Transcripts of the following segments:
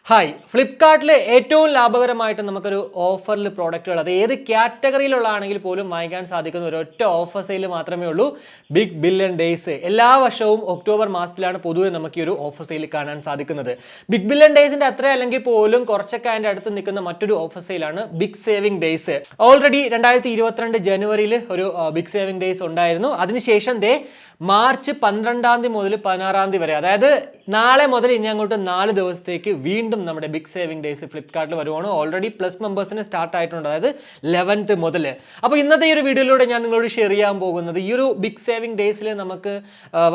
Hi, ഫ്ലിപ്കാർട്ടിൽ ഏറ്റവും ലാഭകരമായിട്ട് നമുക്കൊരു ഓഫറിൽ പ്രോഡക്റ്റുകൾ അത് ഏത് കാറ്റഗറിയിലുള്ളതാണെങ്കിൽ പോലും വാങ്ങിക്കാൻ സാധിക്കുന്ന ഒരൊറ്റ ഓഫർ സെയിൽ മാത്രമേ ഉള്ളൂ. Big billion days. എല്ലാ വർഷവും ഒക്ടോബർ മാസത്തിലാണ് പൊതുവെ നമുക്ക് ഈ ഒരു ഓഫർ സെയിൽ കാണാൻ സാധിക്കുന്നത്. ബിഗ് ബില്യൺ ഡേയ്സിൻ്റെ അത്ര അല്ലെങ്കിൽ പോലും കുറച്ചൊക്കെ അതിൻ്റെ അടുത്ത് നിൽക്കുന്ന മറ്റൊരു ഓഫർ സെയിലാണ് ബിഗ് സേവിംഗ് ഡേയ്സ്. ഓൾറെഡി 2022 ജനുവരിയിൽ ഒരു ബിഗ് സേവിംഗ് ഡേയ്സ് ഉണ്ടായിരുന്നു. അതിനുശേഷം മാർച്ച് 12 മുതൽ 16 വരെ, അതായത് നാളെ മുതൽ ഇനി അങ്ങോട്ട് 4 ദിവസത്തേക്ക് വീണ്ടും നമ്മുടെ ബിഗ് സേവിംഗ് ഡേയ്സ് ഫ്ലിപ്കാർട്ടിൽ വരുവാണ്. ഓൾറെഡി പ്ലസ് മെമ്പേഴ്സിന് സ്റ്റാർട്ട് ആയിട്ടുണ്ട്, അതായത് 11th മുതൽ. അപ്പോൾ ഇന്നത്തെ ഈ ഒരു വീഡിയോയിലൂടെ ഞാൻ നിങ്ങളോട് ഷെയർ ചെയ്യാൻ പോകുന്നത് ഈ ഒരു ബിഗ് സേവിംഗ് ഡേയ്സിൽ നമുക്ക്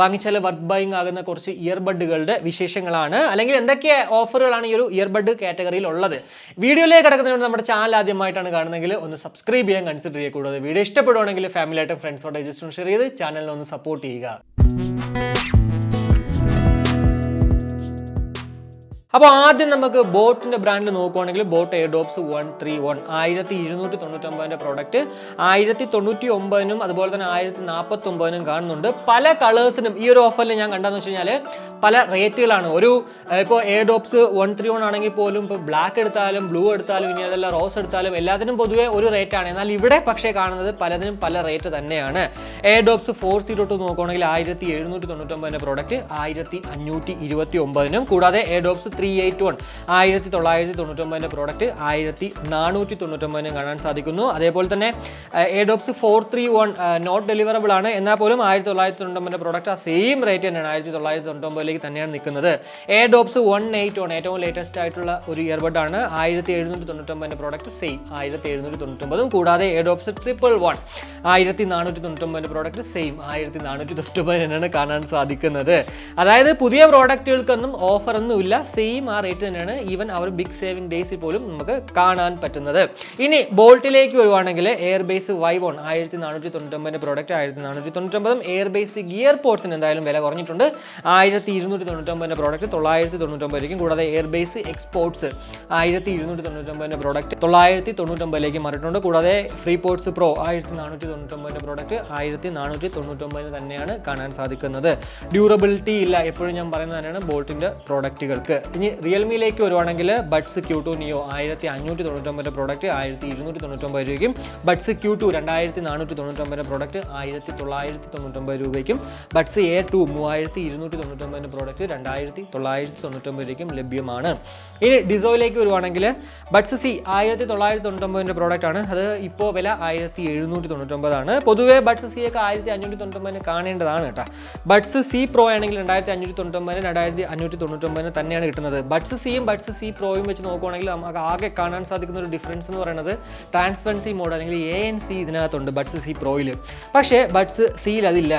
വാങ്ങിച്ചാൽ വർത്ത് ബൈങ് ആകുന്ന കുറച്ച് ഇയർബഡുകളുടെ വിശേഷങ്ങളാണ്, അല്ലെങ്കിൽ എന്തൊക്കെ ഓഫറുകളാണ് ഈ ഒരു ഇയർബഡ് കാറ്റഗറിയിൽ ഉള്ളത്. വീഡിയോയിലേക്ക് കിടക്കുന്നതിന് നമ്മുടെ ചാനൽ ആദ്യമായിട്ടാണ് കാണുന്നതെങ്കിൽ ഒന്ന് സബ്സ്ക്രൈബ് ചെയ്യാൻ കൺസിഡർ ചെയ്യக்கூടാതെ. വീഡിയോ ഇഷ്ടപ്പെടുവാണെങ്കിൽ ഫാമിലിയായിട്ടും ഫ്രണ്ട്സോടെ ജസ്റ്റ് ഒന്ന് ഷെയർ ചെയ്ത് ചാനലിനെ ഒന്ന് സപ്പോർട്ട് ചെയ്യുക. അപ്പോൾ ആദ്യം നമുക്ക് ബോട്ടിൻ്റെ ബ്രാൻഡ് നോക്കുവാണെങ്കിൽ ബോട്ട് എയർഡോപ്സ് 131 1299 പ്രോഡക്റ്റ് 1099 അതുപോലെ തന്നെ 1049 കാണുന്നുണ്ട്. പല കളേഴ്സിനും ഈ ഒരു ഓഫറിൽ ഞാൻ കണ്ടെന്ന് വെച്ച് കഴിഞ്ഞാൽ പല റേറ്റുകളാണ്. ഒരു ഇപ്പോൾ എയർഡോപ്സ് 131 ആണെങ്കിൽ പോലും ഇപ്പോൾ ബ്ലാക്ക് എടുത്താലും ബ്ലൂ എടുത്താലും ഇനി അതല്ല റോസ് എടുത്താലും എല്ലാത്തിനും പൊതുവെ ഒരു റേറ്റാണ്. എന്നാൽ ഇവിടെ പക്ഷേ കാണുന്നത് പലതിനും പല റേറ്റ് തന്നെയാണ്. എയർഡോപ്സ് 402 നോക്കുകയാണെങ്കിൽ 1799 പ്രോഡക്റ്റ് 1529 കൂടാതെ എയർഡോപ്സ് 381 1999 പ്രോഡക്റ്റ് 1499 കാണാൻ സാധിക്കുന്നു. അതേപോലെ തന്നെ എയർഡോപ്സ് 431 നോട്ട് ഡെലിവറബിൾ ആണ്, എന്നാൽ പോലും 1999 പ്രോഡക്റ്റ് ആ സെയിം റേറ്റ് തന്നെയാണ്, 1999 തന്നെയാണ് നിൽക്കുന്നത്. എയർഡോപ്സ് 181 ഏറ്റവും ലേറ്റസ്റ്റ് ആയിട്ടുള്ള ഒരു ഇയർബഡ് ആണ്, 1799 പ്രോഡക്റ്റ് സെയിം 1799 കൂടാതെ എയർഡോപ്സ് 111 1499 പ്രോഡക്റ്റ് സെയിം 1499 തന്നെയാണ് കാണാൻ സാധിക്കുന്നത്. അതായത് പുതിയ പ്രോഡക്റ്റുകൾക്കൊന്നും ഓഫർ ഒന്നുമില്ല, സെയിം ആ റേറ്റ് തന്നെയാണ് ഈവൻ അവർ ബിഗ് സേവിംഗ് ഡേയ്സിൽ പോലും നമുക്ക് കാണാൻ പറ്റുന്നത്. ഇനി ബോൾട്ടിലേക്ക് വരുവാണെങ്കിൽ Airbass Y1 1499 product 1499 Airbass gear പോർട്സിന് എന്തായാലും വില കുറഞ്ഞിട്ടുണ്ട്, 1299 പ്രോഡക്റ്റ് 999 കൂടാതെ എയർബേസ് എക്സ്പോർട്സ് 1299 പ്രോഡക്റ്റ് 999 മാറിയിട്ടുണ്ട്. കൂടാതെ ഫ്രീ പോർട്സ് പ്രോ 1499 പ്രോഡക്റ്റ് 1499 തന്നെയാണ് കാണാൻ സാധിക്കുന്നത്. ഡ്യൂറബിലിറ്റി ഇല്ല, എപ്പോഴും ഞാൻ പറയുന്നത് തന്നെയാണ് ബോൾട്ടിന്റെ പ്രോഡക്റ്റുകൾക്ക്. ഇനി റിയൽമിയിലേക്ക് വരുവാണെങ്കിൽ ബഡ്സ് Q2 നിയോ 1599 പ്രോഡക്റ്റ് 1299 രൂപയ്ക്കും, ബഡ്സ് Q2 2499 പ്രോഡക്റ്റ് 1999 രൂപയ്ക്കും, ബഡ്സ് A2 3299 പ്രോഡക്റ്റ് 2999 രൂപയ്ക്കും ലഭ്യമാണ്. ഇനി ഡിസോയിലേക്ക് വരുവാണെങ്കിൽ ബഡ്സ് C 1999 പ്രോഡക്റ്റ് ആണ്, അത് ഇപ്പോൾ വില 1799 ആണ്. പൊതുവെ ബഡ്സ് C ഒക്കെ 1599 കാണേണ്ടതാണ് കേട്ടോ. ബഡ്സ് C പ്രോ ആണെങ്കിൽ 2599 2599 തന്നെയാണ് കിട്ടുന്നത്. ബഡ്സ് സിയും ബഡ്സ് C പ്രോയും വെച്ച് നോക്കുവാണെങ്കിൽ നമുക്ക് ആകെ കാണാൻ സാധിക്കുന്ന ഒരു ഡിഫറൻസ് എന്ന് പറയുന്നത് ട്രാൻസ്പെറൻസി മോഡ് അല്ലെങ്കിൽ ANC ഇതിനകത്തുണ്ട് ബഡ്സ് C പ്രോയിൽ. പക്ഷേ ബഡ്സ് സിയിൽ അതില്ല.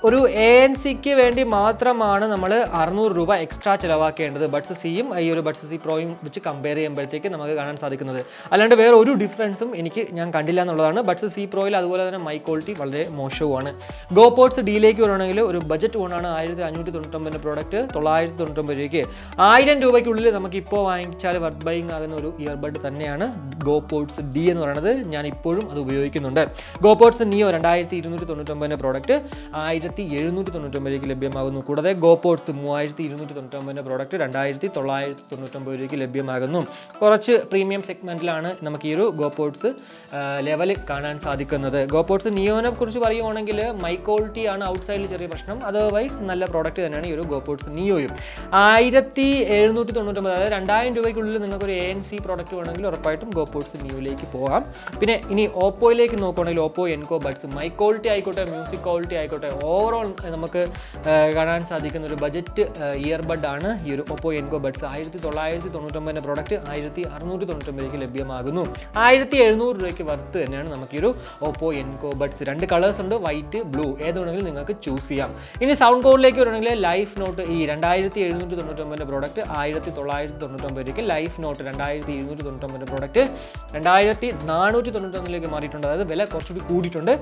ഒരു ANCക്ക് വേണ്ടി മാത്രമാണ് നമ്മൾ 600 രൂപ എക്സ്ട്രാ ചിലവാക്കേണ്ടത് ബഡ്സ് സിയും ഈ ഒരു ബഡ്സ് C പ്രോയും വെച്ച് കമ്പയർ ചെയ്യുമ്പോഴത്തേക്ക് നമുക്ക് കാണാൻ സാധിക്കുന്നത്. അല്ലാണ്ട് വേറെ ഒരു ഡിഫറൻസും ഞാൻ കണ്ടില്ല എന്നുള്ളതാണ്. ബഡ്സ് C പ്രോയിൽ അതുപോലെ തന്നെ മൈ ക്വാളിറ്റി വളരെ മോശവുമാണ്. ഗോപോർട്സ് ഡിയിലേക്ക് വരുവാണെങ്കിൽ ഒരു ബജറ്റ് ഫോണാണ് 1599 പ്രോഡക്റ്റ് 999 രൂപയ്ക്ക്. 1000 രൂപയ്ക്കുള്ളിൽ നമുക്ക് ഇപ്പോൾ വാങ്ങിച്ചാൽ വർത്ത് ബൈങ് ആകുന്ന ഒരു ഇയർബഡ് തന്നെയാണ് ഗോപോർട്സ് ഡി എന്ന് പറയുന്നത്. ഞാൻ ഇപ്പോഴും അത് ഉപയോഗിക്കുന്നുണ്ട്. ഗോപോർട്സ് നിയോ 2299 പ്രോഡക്റ്റ് 1799 ലഭ്യമാകുന്നു. കൂടാതെ ഗോപോർട്സ് 3299 പ്രോഡക്റ്റ് 2999 രൂപയ്ക്ക് ലഭ്യമാകുന്നു. കുറച്ച് പ്രീമിയം സെഗ്മെന്റിലാണ് നമുക്ക് ഈ ഒരു ഗോപോർട്സ് ലെവൽ കാണാൻ സാധിക്കുന്നത്. ഗോപോർട്സ് നിയോനെ കുറിച്ച് പറയുവാണെങ്കിൽ മൈ ക്വാളിറ്റി ആണ് ഔട്ട്സൈഡിൽ ചെറിയ പ്രശ്നം, അതർവൈസ് നല്ല പ്രോഡക്റ്റ് തന്നെയാണ് ഈ ഒരു ഗോപോർട്സ് നിയോയും. 1799 അതായത് 2000 രൂപയ്ക്കുള്ളിൽ നിങ്ങൾക്കൊരു ANC പ്രോഡക്റ്റ് വേണമെങ്കിൽ ഉറപ്പായിട്ടും ഗോപോർട്സ് നിയോയിലേക്ക് പോകാം. പിന്നെ ഇനി ഓപ്പോയിലേക്ക് നോക്കുകയാണെങ്കിൽ Oppo Enco buds my quality ആയിക്കോട്ടെ മ്യൂസിക് ക്വാളിറ്റി ആയിക്കോട്ടെ ഓവറോൾ നമുക്ക് കാണാൻ സാധിക്കുന്ന ഒരു ബജറ്റ് ഇയർബഡ് ആണ് ഈ ഒരു ഓപ്പോ എൻകോ ബഡ്സ്. 1999 പ്രോഡക്റ്റ് 1699 ലഭ്യമാകുന്നു. 1700 രൂപയ്ക്ക് വർത്ത് തന്നെയാണ് നമുക്ക് ഈ ഒരു ഓപ്പോ എൻകോ ബഡ്സ്. 2 കളേഴ്സ് ഉണ്ട്, വൈറ്റ് ബ്ലൂ, ഏത് വേണമെങ്കിലും നിങ്ങൾക്ക് ചൂസ് ചെയ്യാം. ഇനി സൗണ്ട് കോഡിലേക്ക് വരുവാണെങ്കിൽ ലൈഫ് നോട്ട് ഈ 2799 പ്രോഡക്റ്റ് 1999 രൂപയ്ക്ക്, ലൈഫ് നോട്ട് 2299 പ്രോഡക്റ്റ് 2499 മാറിയിട്ടുണ്ട്, അതായത് വില കുറച്ചുകൂടി കൂടിയിട്ടുണ്ട്.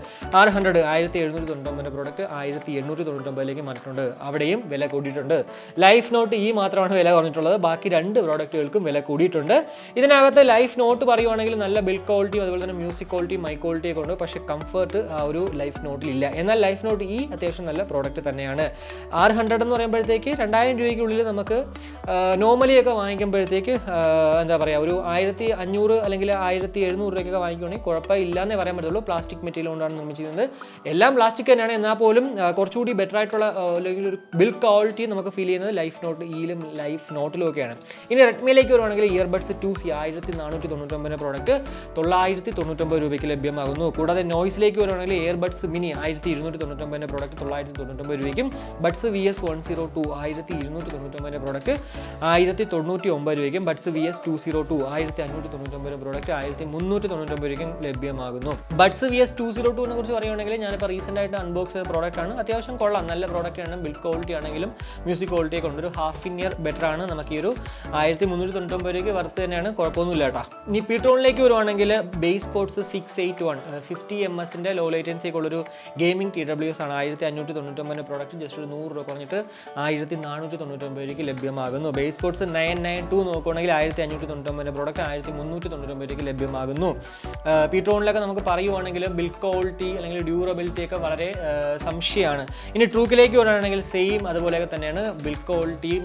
600 1799 പ്രോഡക്റ്റ് 1899 മാറിയിട്ടുണ്ട്, അവിടെയും വില കൂടിയിട്ടുണ്ട്. ലൈഫ് നോട്ട് ഈ മാത്രമാണ് വില കുറഞ്ഞിട്ടുള്ളത്, ബാക്കി 2 പ്രോഡക്റ്റുകൾക്കും വില കൂടിയിട്ടുണ്ട്. ഇതിനകത്ത് ലൈഫ് നോട്ട് പറയുവാണെങ്കിൽ നല്ല ബിൽഡ് ക്വാളിറ്റിയും അതുപോലെ തന്നെ മ്യൂസിക് ക്വാളിറ്റി മൈ ക്വാളിറ്റി ഒക്കെ ഉണ്ട്, പക്ഷേ കംഫർട്ട് ആ ഒരു ലൈഫ് നോട്ടിൽ ഇല്ല. എന്നാൽ ലൈഫ് നോട്ട് ഈ അത്യാവശ്യം നല്ല പ്രോഡക്റ്റ് തന്നെയാണ്. 600 എന്ന് പറയുമ്പോഴത്തേക്ക് 2000 രൂപയ്ക്കുള്ളിൽ നമുക്ക് നോർമലി ഒക്കെ വാങ്ങിക്കുമ്പോഴത്തേക്ക് എന്താ പറയുക ഒരു 1500 അല്ലെങ്കിൽ 1700 രൂപയ്ക്കൊക്കെ വാങ്ങിക്കുകയാണെങ്കിൽ കുഴപ്പമില്ല എന്നേ പറയാൻ പറ്റുള്ളൂ. പ്ലാസ്റ്റിക് മെറ്റീരിയൽ കൊണ്ടാണ് നിർമ്മിച്ചിരുന്നത്. എല്ലാം പ്ലാസ്റ്റിക് തന്നെയാണ്, എന്നാൽ പോലും കുറച്ചുകൂടി ബെറ്റർ ആയിട്ടുള്ള അല്ലെങ്കിൽ ഒരു ബിൽഡ് ക്വാളിറ്റി നമുക്ക് ഫീൽ ചെയ്യുന്നത് ലൈഫ് നോട്ട് ഇയിലും ലൈഫ് നോട്ടിലും ഒക്കെയാണ്. ഇനി റെഡ്മിയിലേക്ക് വരുവാണെങ്കിൽ ഇയർബഡ്സ് 2C 1499 പ്രോഡക്റ്റ് 999 രൂപയ്ക്ക് ലഭ്യമാകുന്നു. കൂടാതെ നോയ്സിലേക്ക് വരുവാണെങ്കിൽ ഇയർബഡ്സ് മിനി 1299 പ്രോഡക്റ്റ് 999 രൂപയ്ക്കും, ബഡ്സ് VS 102 1299 പ്രോഡക്റ്റ് 1099 രൂപയ്ക്കും, ബഡ്സ് VS 202 1599 പ്രോഡക്റ്റ് 1399 രൂപയ്ക്കും ലഭ്യമാകുന്നു. ബഡ്സ് VS 202 കുറിച്ച് പറയുകയാണെങ്കിൽ ഞാനിപ്പോൾ റീസെൻ്റ് ആയിട്ട് അൺബോക്സ് ചെയ്ത പ്രോഡക്റ്റ് ആണ്. അത്യാവശ്യം കൊള്ളാം, നല്ല പ്രോഡക്റ്റ് ആണ്. ബിൽഡ് ക്വാളിറ്റി ആണെങ്കിലും മ്യൂസിക് ക്വാളിറ്റി ഒക്കെ ഉണ്ട്. ഒരു ഹാഫ് ഇയർ ബെറ്റർ ആണ്. നമുക്ക് ഈ ഒരു 1399 രൂപയ്ക്ക് വർത്ത് തന്നെയാണ്, കുഴപ്പമൊന്നുമില്ല കേട്ടോ. ഇനി പീട്രോണിലേക്ക് വരുവാണെങ്കിൽ base sports 681 50 ms low latency ഒക്കെ ഉള്ളൊരു ഗെയിമിംഗ് TWS ആണ്. 1599 പ്രോഡക്റ്റ് ജസ്റ്റ് ഒരു 100 രൂപ കുറഞ്ഞിട്ട് 1499 രൂപയ്ക്ക് ലഭ്യമാകുന്നു. ബേസ് സ്പോർട്സ് 992 നോക്കുകയാണെങ്കിൽ 1599 പ്രോഡക്റ്റ് 1399 രൂപയ്ക്ക് ലഭ്യമാകുന്നു. പീട്രോണിലൊക്കെ നമുക്ക് പറയുവാണെങ്കിൽ ബിൽഡ് ക്വാളിറ്റി അല്ലെങ്കിൽ ഡ്യൂറബിലിറ്റി ഒക്കെ വളരെ സംശയമാണ്. ഇനി ട്രൂക്കിലേക്ക് വരുവാണെങ്കിൽ സെയിം അതുപോലെയൊക്കെ തന്നെയാണ്. ബിൽഡ് ക്വാളിറ്റിയും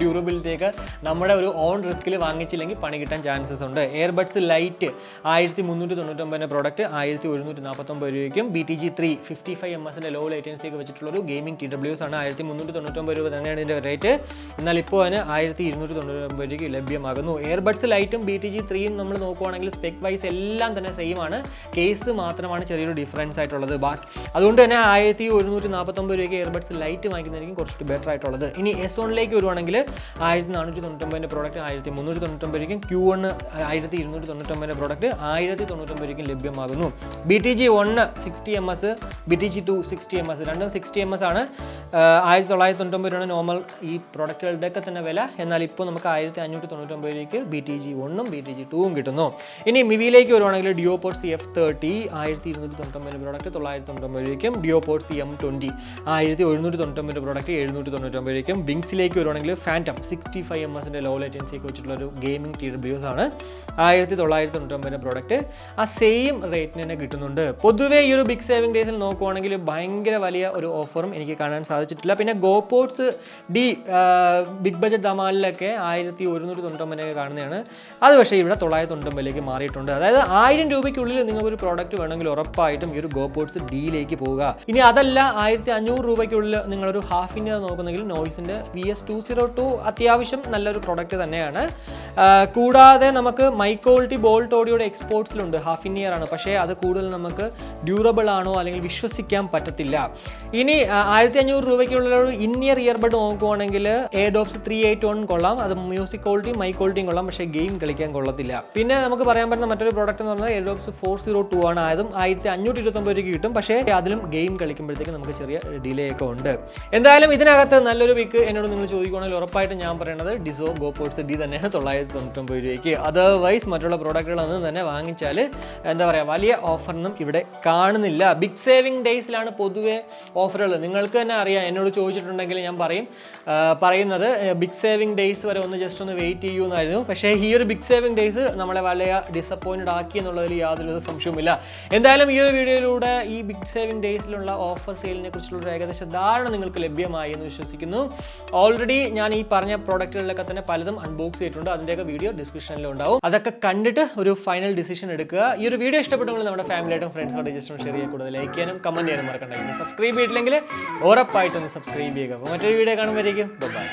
ഡ്യൂറബിലിറ്റിയൊക്കെ നമ്മുടെ ഒരു ഓൺ റിസ്കിൽ വാങ്ങിച്ചില്ലെങ്കിൽ പണി കിട്ടാൻ ചാൻസസ് ഉണ്ട്. എയർബഡ്സ് ലൈറ്റ് 1399 പ്രോഡക്റ്റ് 1149 രൂപയ്ക്കും, BTG 3 55 ms ലോ ലേറ്റൻസി ഒക്കെ വെച്ചിട്ടുള്ള ഒരു ഗെയിമിംഗ് TWS ആണ്. 1399 രൂപ തന്നെയാണ് ഇതിൻ്റെ റേറ്റ്. എന്നാൽ ഇപ്പോൾ അതിന് 1299 രൂപയ്ക്ക് ലഭ്യമാകുന്നു. എയർബഡ്സ് ലൈറ്റും BTG 3യും നമ്മൾ നോക്കുവാണെങ്കിൽ സ്പെക് വൈസ് എല്ലാം തന്നെ സെയിം ആണ്. കേസ് മാത്രമാണ് ചെറിയൊരു ഡിഫറൻസ് ആയിട്ടുള്ളത്. അതുകൊണ്ട് തന്നെ 1149 രൂപയ്ക്ക് എയർബഡ്സ് ലൈറ്റ് വാങ്ങിക്കുന്നതായിരിക്കും കുറച്ചുകൂടി ബെറ്റർ ആയിട്ടുള്ളത്. ഇനി S1ലേക്ക് വരുവാണെങ്കിൽ 1499 പ്രോഡക്റ്റ് 1399 രൂപയ്ക്കും, Q1 1299 പ്രോഡക്റ്റ് 1099 രൂപയ്ക്കും ലഭ്യമാകുന്നു. BTG 1 60 ms, BTG 2 60 ms, രണ്ടും 60 ms ആണ്. 1999 രൂപയാണ് നോർമൽ ഈ പ്രോഡക്റ്റുകളുടെയൊക്കെ തന്നെ വില. എന്നാൽ ഇപ്പോൾ നമുക്ക് 1599 രൂപയ്ക്ക് BTG 1ഉം BTG 2ഉം കിട്ടുന്നു. ഇനി മിവിയിലേക്ക് വരുവാണെങ്കിൽ ഡിയോപോർട്സ് F30 1299 പ്രോഡക്റ്റ് 999 രൂപയ്ക്കും, ഡിയോപോർട്സ് M20 1199 പ്രോഡക്റ്റ് 799 രൂപയ്ക്കും. ബിങ്സിലേക്ക് വരുവാണെങ്കിൽ ഫാൻറ്റം 65 ms ലോ ലേറ്റൻസി ഒക്കെ വെച്ചിട്ടുള്ള ഒരു ഗെയിമിംഗ് TWS ആണ്. 1999 പ്രോഡക്റ്റ് ആ സെയിം റേറ്റിന് തന്നെ കിട്ടുന്നുണ്ട്. പൊതുവേ ഈ ഒരു ബിഗ് സേവിംഗ് ഡേയ്സിൽ നോക്കുവാണെങ്കിൽ ഭയങ്കര വലിയ ഒരു ഓഫറും എനിക്ക് കാണാൻ സാധിച്ചിട്ടില്ല. പിന്നെ ഗോപോർട്സ് ഡി ബിഗ് ബഡ്ജറ്റ് ധമാലിലൊക്കെ 1199 കാണുന്നതാണ്. അത് പക്ഷേ ഇവിടെ 999 മാറിയിട്ടുണ്ട്. അതായത് 1000 രൂപയ്ക്കുള്ളിൽ നിങ്ങൾക്കൊരു പ്രോഡക്റ്റ് വേണമെങ്കിൽ ഉറപ്പായിട്ടും ഈ ഒരു ഗോപോർട്സ് ഡിയിലേക്ക് പോവുക. ഇനി അതല്ല 1500 രൂപയ്ക്കുള്ളിൽ നിങ്ങളൊരു ഹാഫ് ഇയർ നോക്കുന്നെങ്കിൽ നോയ്സിൻ്റെ VS 202 അത്യാവശ്യം നല്ലൊരു പ്രോഡക്റ്റ് തന്നെയാണ്. കൂടാതെ നമുക്ക് മൈ ക്വാളിറ്റി ബോൾട്ട് ഓഡിയോയുടെ എക്സ്പോർട്സിലുണ്ട്, ഹാഫ് ഇയർ ആണ്. പക്ഷേ അത് കൂടുതൽ നമുക്ക് ഡ്യൂറബിൾ ആണോ അല്ലെങ്കിൽ വിശ്വസിക്കാൻ പറ്റത്തില്ല. ഇനി 1500 രൂപയ്ക്കുള്ള ഒരു ഇയർ ഇയർബഡ് നോക്കുവാണെങ്കിൽ Airdopes 381 കൊള്ളാം. അത് മ്യൂസിക് ക്വാളിറ്റിയും മൈ ക്വാളിറ്റിയും കൊള്ളാം, പക്ഷേ ഗെയിം കളിക്കാൻ കൊള്ളത്തില്ല. പിന്നെ നമുക്ക് പറയാൻ പറ്റുന്ന മറ്റൊരു പ്രോഡക്റ്റ് എന്ന് പറഞ്ഞാൽ Airdopes 402 ആണ്. അതും 1529 രൂപയ്ക്ക് കിട്ടും, പക്ഷേ അതിലും ഗെയിം കളിക്കുമ്പോഴത്തേക്ക് നമുക്ക് ചെറിയ ഡിലേ ഒക്കെ ഉണ്ട്. എന്തായാലും ഇതിനകത്ത് നല്ലൊരു പിക്ക് എന്നോട് നിങ്ങൾ ചോദിക്കുകയാണെങ്കിൽ ഉറപ്പായിട്ട് ഞാൻ പറയുന്നത് ഡിസോ ഗോപോർട്സ് ഡി തന്നെയാണ് 999 രൂപയ്ക്ക്. അതർവൈസ് മറ്റുള്ള പ്രോഡക്റ്റുകളൊന്നും തന്നെ വാങ്ങിച്ചാൽ എന്താ പറയുക വലിയ ഓഫറൊന്നും ഇവിടെ കാണുന്നില്ല. ബിഗ് സേവിംഗ് ഡേയ്സിലാണ് പൊതുവെ ഓഫറുകൾ. നിങ്ങൾക്ക് തന്നെ അറിയാം, എന്നോട് ചോദിച്ചിട്ടുണ്ടെങ്കിൽ ഞാൻ പറയുന്നത് ബിഗ് സേവിംഗ് ഡേയ്സ് വരെ ജസ്റ്റ് ഒന്ന് വെയിറ്റ് ചെയ്യൂ എന്നായിരുന്നു. പക്ഷേ ഈ ഒരു ബിഗ് സേവിംഗ് ഡേയ്സ് നമ്മളെ വളരെ ഡിസപ്പോയിൻറ്റഡ് ആക്കി എന്നുള്ളതിൽ യാതൊരു സംശയവുമില്ല. എന്തായാലും ഈ ഒരു വീഡിയോയിലൂടെ ഈ ബിഗ് സേവിംഗ് ഡേയ്സിലുള്ള ഓഫർ സെയിലിനെ കുറിച്ചുള്ള ഏകദേശ ധാരണ നിങ്ങൾക്ക് ലഭ്യമായി എന്ന് വിശ്വസിക്കുന്നു. ഓൾറെഡി ഞാൻ ഈ പറഞ്ഞ പ്രോഡക്റ്റുകളിലൊക്കെ തന്നെ പലതും അൺബോക്സ് ചെയ്തിട്ടുണ്ട്. അതിൻ്റെയൊക്കെ വീഡിയോ ഡിസ്ക്രിപ്ഷനിൽ ഉണ്ടാവും. അതൊക്കെ കണ്ടിട്ട് ഒരു ഫൈനൽ ഡിസിഷൻ എടുക്കുക. ഈ ഒരു വീഡിയോ ഇഷ്ടപ്പെട്ടെങ്കിൽ നമ്മുടെ ഫാമിലിയായിട്ടും ഫ്രണ്ട്സോടെ ജസ്റ്റ് ഷെയർ ചെയ്യുക, കൂടുതൽ ലൈക്ക് ചെയ്യാനും കമൻറ്റ് ചെയ്യാനും മറക്കണ്ട. സബ്സ്ക്രൈബ് ചെയ്തിട്ടില്ലെങ്കിൽ ഉറപ്പായിട്ടൊന്ന് സബ്സ്ക്രൈബ് ചെയ്യുക. അപ്പോൾ മറ്റൊരു വീഡിയോ കാണുമ്പോഴേക്കും ബൈ.